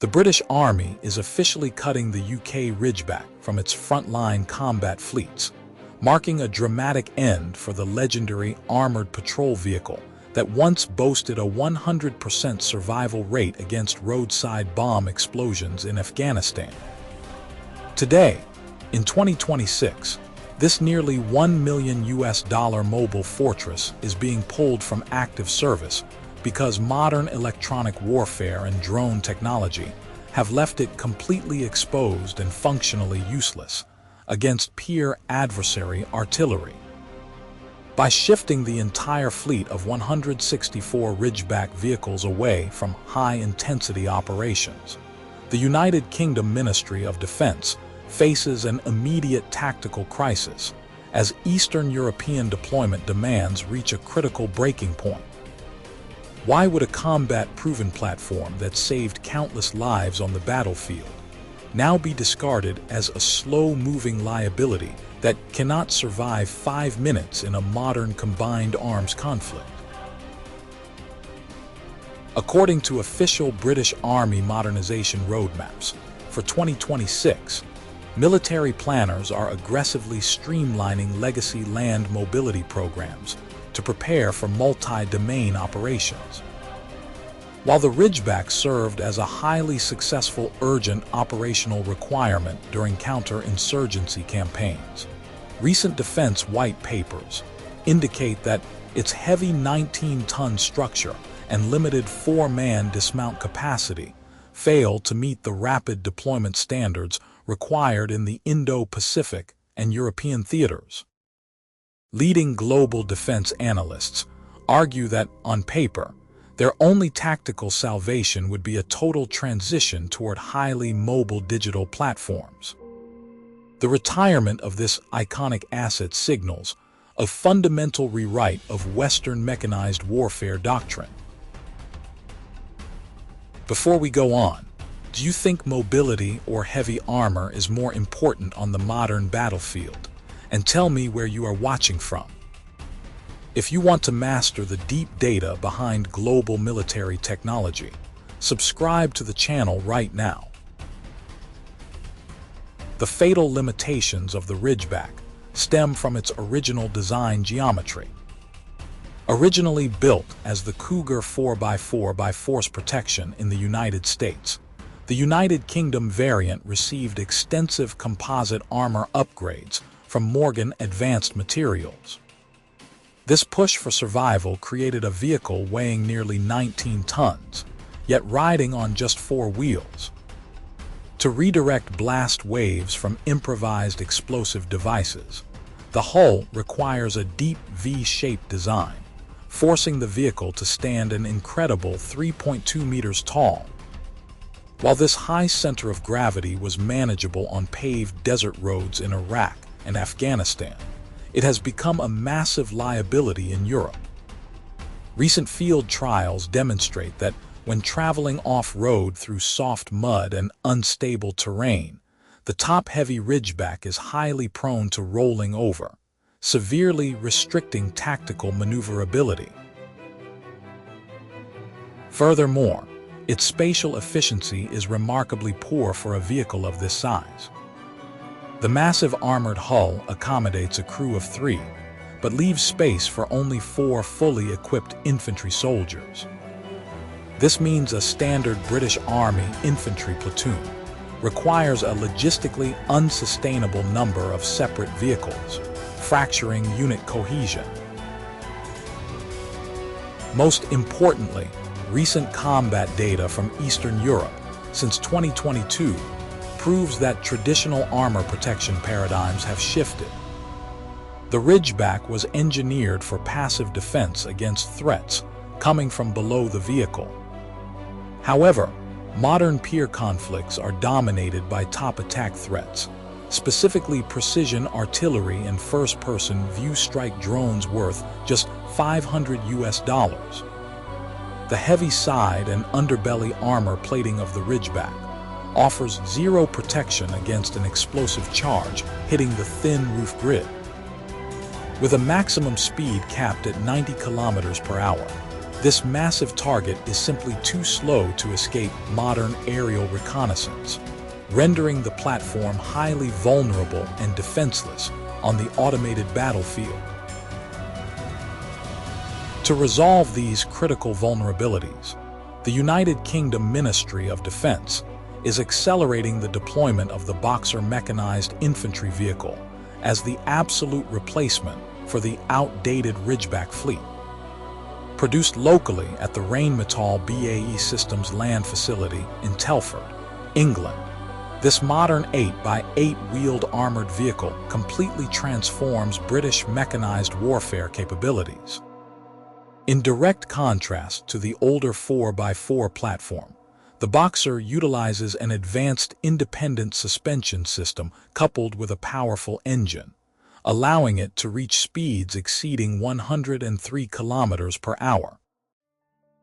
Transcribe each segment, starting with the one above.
The British Army is officially cutting the UK Ridgeback from its frontline combat fleets, marking a dramatic end for the legendary armored patrol vehicle that once boasted a 100% survival rate against roadside bomb explosions in Afghanistan. Today, in 2026, this nearly $1 million mobile fortress is being pulled from active service because modern electronic warfare and drone technology have left it completely exposed and functionally useless against peer adversary artillery. By shifting the entire fleet of 164 Ridgeback vehicles away from high-intensity operations, the United Kingdom Ministry of Defense faces an immediate tactical crisis as Eastern European deployment demands reach a critical breaking point. Why would a combat-proven platform that saved countless lives on the battlefield now be discarded as a slow-moving liability that cannot survive 5 minutes in a modern combined arms conflict? According to official British Army modernization roadmaps, for 2026, military planners are aggressively streamlining legacy land mobility programs to prepare for multi-domain operations. While the Ridgeback served as a highly successful urgent operational requirement during counter-insurgency campaigns, recent defense white papers indicate that its heavy 19-ton structure and limited 4-man dismount capacity fail to meet the rapid deployment standards required in the Indo-Pacific and European theaters. Leading global defense analysts argue that, on paper, their only tactical salvation would be a total transition toward highly mobile digital platforms. The retirement of this iconic asset signals a fundamental rewrite of Western mechanized warfare doctrine. Before we go on, do you think mobility or heavy armor is more important on the modern battlefield? And tell me where you are watching from. If you want to master the deep data behind global military technology, subscribe to the channel right now. The fatal limitations of the Ridgeback stem from its original design geometry. Originally built as the Cougar 4x4 by force protection in the United States, the United Kingdom variant received extensive composite armor upgrades from Morgan Advanced Materials. This push for survival created a vehicle weighing nearly 19 tons, yet riding on just 4 wheels. To redirect blast waves from improvised explosive devices, the hull requires a deep V-shaped design, forcing the vehicle to stand an incredible 3.2 meters tall. While this high center of gravity was manageable on paved desert roads in Iraq and Afghanistan, it has become a massive liability in Europe. Recent field trials demonstrate that when traveling off-road through soft mud and unstable terrain, the top-heavy Ridgeback is highly prone to rolling over, severely restricting tactical maneuverability. Furthermore, its spatial efficiency is remarkably poor for a vehicle of this size. The massive armored hull accommodates a crew of 3, but leaves space for only 4 fully equipped infantry soldiers. This means a standard British Army infantry platoon requires a logistically unsustainable number of separate vehicles, fracturing unit cohesion. Most importantly, recent combat data from Eastern Europe since 2022 proves that traditional armor protection paradigms have shifted. The Ridgeback was engineered for passive defense against threats coming from below the vehicle. However, modern peer conflicts are dominated by top attack threats, specifically precision artillery and first-person view strike drones worth just $500. The heavy side and underbelly armor plating of the Ridgeback offers zero protection against an explosive charge hitting the thin roof grid. With a maximum speed capped at 90 km/h, This massive target is simply too slow to escape modern aerial reconnaissance, rendering the platform highly vulnerable and defenseless on the automated battlefield. To resolve these critical vulnerabilities, the United Kingdom Ministry of Defence is accelerating the deployment of the Boxer mechanized infantry vehicle as the absolute replacement for the outdated Ridgeback fleet. Produced locally at the Rheinmetall BAE Systems land facility in Telford, England, this modern 8x8 wheeled armored vehicle completely transforms British mechanized warfare capabilities. In direct contrast to the older 4x4 platform, the Boxer utilizes an advanced independent suspension system coupled with a powerful engine, allowing it to reach speeds exceeding 103 kilometers per hour.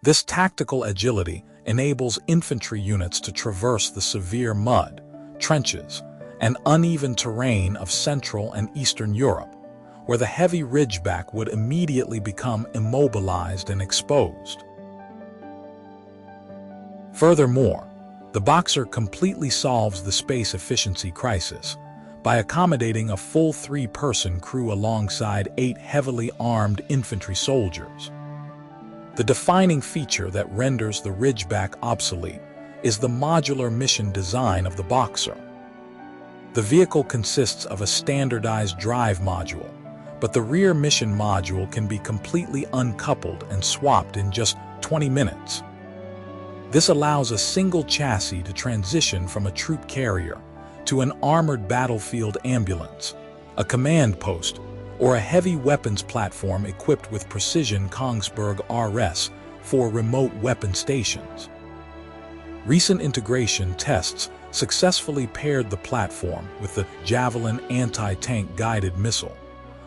This tactical agility enables infantry units to traverse the severe mud, trenches, and uneven terrain of Central and Eastern Europe, where the heavy Ridgeback would immediately become immobilized and exposed. Furthermore, the Boxer completely solves the space efficiency crisis by accommodating a full 3-person crew alongside 8 heavily armed infantry soldiers. The defining feature that renders the Ridgeback obsolete is the modular mission design of the Boxer. The vehicle consists of a standardized drive module, but the rear mission module can be completely uncoupled and swapped in just 20 minutes. This allows a single chassis to transition from a troop carrier to an armored battlefield ambulance, a command post, or a heavy weapons platform equipped with precision Kongsberg RS for remote weapon stations. Recent integration tests successfully paired the platform with the Javelin anti-tank guided missile,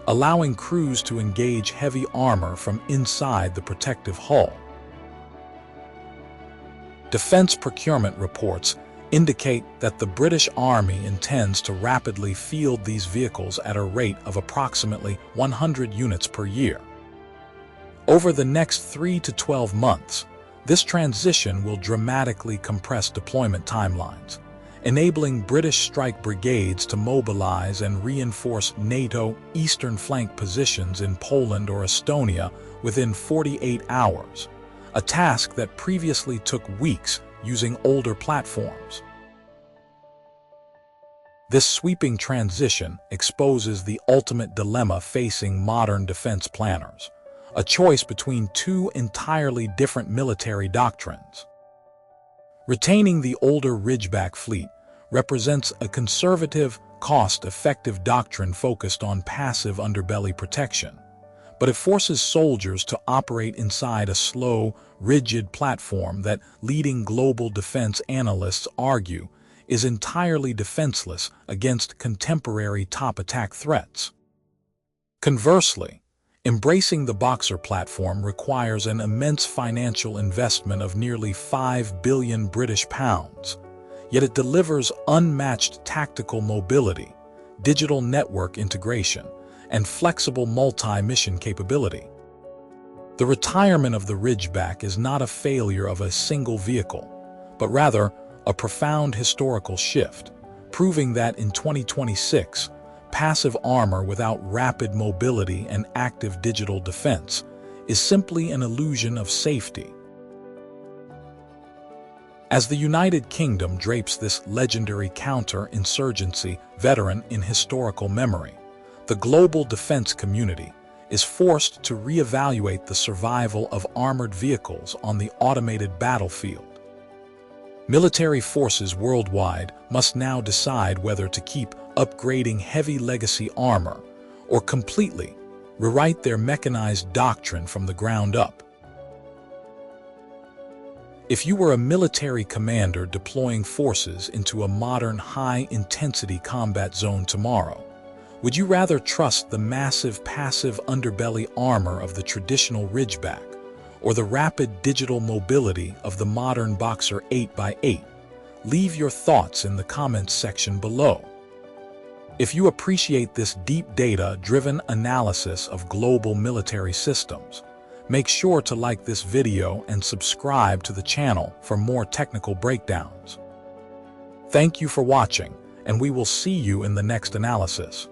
allowing crews to engage heavy armor from inside the protective hull. Defense procurement reports indicate that the British Army intends to rapidly field these vehicles at a rate of approximately 100 units per year. Over the next 3 to 12 months, this transition will dramatically compress deployment timelines, enabling British strike brigades to mobilize and reinforce NATO eastern flank positions in Poland or Estonia within 48 hours, a task that previously took weeks using older platforms. This sweeping transition exposes the ultimate dilemma facing modern defense planners, a choice between 2 entirely different military doctrines. Retaining the older Ridgeback fleet represents a conservative, cost-effective doctrine focused on passive underbelly protection, but it forces soldiers to operate inside a slow, rigid platform that leading global defense analysts argue is entirely defenseless against contemporary top-attack threats. Conversely, embracing the Boxer platform requires an immense financial investment of nearly £5 billion British pounds, yet it delivers unmatched tactical mobility, digital network integration, and flexible multi-mission capability. The retirement of the Ridgeback is not a failure of a single vehicle, but rather a profound historical shift, proving that in 2026, passive armor without rapid mobility and active digital defense is simply an illusion of safety. As the United Kingdom drapes this legendary counter-insurgency veteran in historical memory, the global defense community is forced to reevaluate the survival of armored vehicles on the automated battlefield. Military forces worldwide must now decide whether to keep upgrading heavy legacy armor or completely rewrite their mechanized doctrine from the ground up. If you were a military commander deploying forces into a modern high-intensity combat zone tomorrow, would you rather trust the massive passive underbelly armor of the traditional Ridgeback or the rapid digital mobility of the modern Boxer 8x8? Leave your thoughts in the comments section below. If you appreciate this deep data-driven analysis of global military systems, Make sure to like this video and subscribe to the channel for more technical breakdowns. Thank you for watching, and we will see you in the next analysis.